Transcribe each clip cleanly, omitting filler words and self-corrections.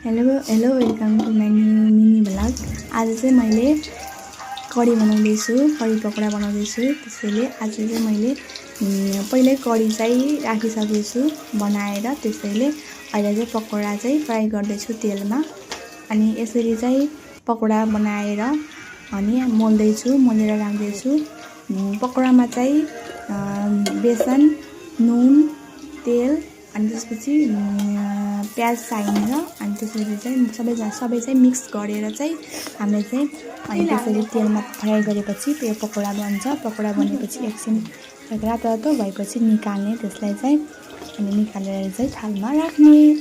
Hello welcome to my new mini vlog. आज चाहिँ मैले कडी बनाउँदैछु, कडी पकोडा बनाउँदैछु। त्यसैले आज चाहिँ मैले पहिल्यै कडी चाहिँ राखिसकेछु बनाएर। त्यसैले अहिले चाहिँ पकोडा चाहिँ फ्राई गर्दैछु तेलमा। अनि यसरी चाहिँ पकोडा बनाएर अनि मोलेर राख्दैछु। पकोडामा चाहिँ बेसन, नुन, तेल अनि त्यसपछि प्याज चाहिन्छ। अनि त्यसरी चाहिँ सबै चाहिँ मिक्स गरेर चाहिँ हामीले चाहिँ अनि त्यसरी तेलमा फ्राई गरेपछि त्यो पकोडा बन्छ। पकोडा बनेपछि एकछिन रातो भएपछि निकाल्ने त्यसलाई चाहिँ अनि निकालेर चाहिँ थालमा राख्ने।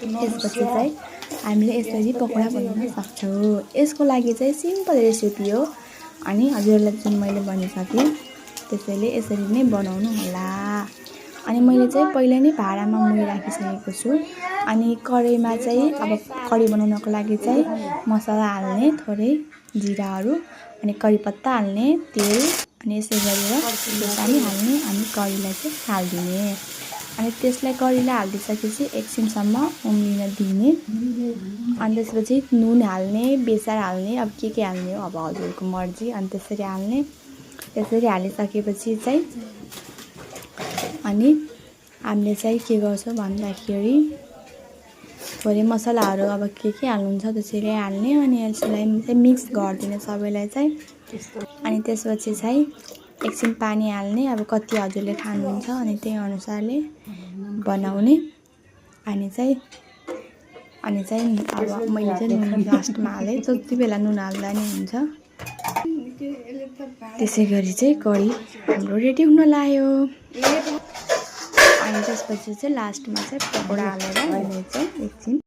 त्यसपछि चाहिँ हामीले यसरी पकोडा बनाउन सक्छौँ। यसको लागि चाहिँ सिम्पल रेसिपी हो अनि हजुरलाई जुन मैले भनिसकेँ त्यसैले यसरी नै बनाउनु होला। अनि मैले चाहिँ पहिल्यै नै भाँडामा मोही राखिसकेको छु। अनि कराईमा चाहिँ अब कडी बनाउनको लागि चाहिँ मसला हाल्ने, थोरै जिराहरू अनि कडी पत्ता हाल्ने, तेल अनि यसै गरेर खोर्सानी हाल्ने अनि कडीलाई चाहिँ हालिदिने। अनि त्यसलाई कडीलाई हालिदिइसकेपछि एकछिनसम्म उम्लिन दिने। अनि त्यसपछि नुन हाल्ने, बेसार हाल्ने, अब के हाल्ने हो अब हजुरको मर्जी। अनि त्यसरी हाल्ने। त्यसरी हालिसकेपछि चाहिँ अनि हामीले चाहिँ के गर्छौँ भन्दाखेरि थोरै मसलाहरू अब के हाल्नुहुन्छ त्यसरी हाल्ने। अनि यसलाई चाहिँ मिक्स गरिदिने सबैलाई चाहिँ। अनि त्यसपछि चाहिँ एकछिन पानी हाल्ने। अब कति हजुरले खानुहुन्छ अनि त्यही अनुसारले बनाउने। अनि चाहिँ अब मैले चाहिँ नुन लास्टमा हालेँ, जति बेला नुन हाल्दा नि हुन्छ। त्यसै गरी चाहिँ कडी हाम्रो रेडी हुन लाग्यो। अनि त्यसपछि चाहिँ लास्टमा चाहिँ पकोडा हालेर अहिले चाहिँ एकछिन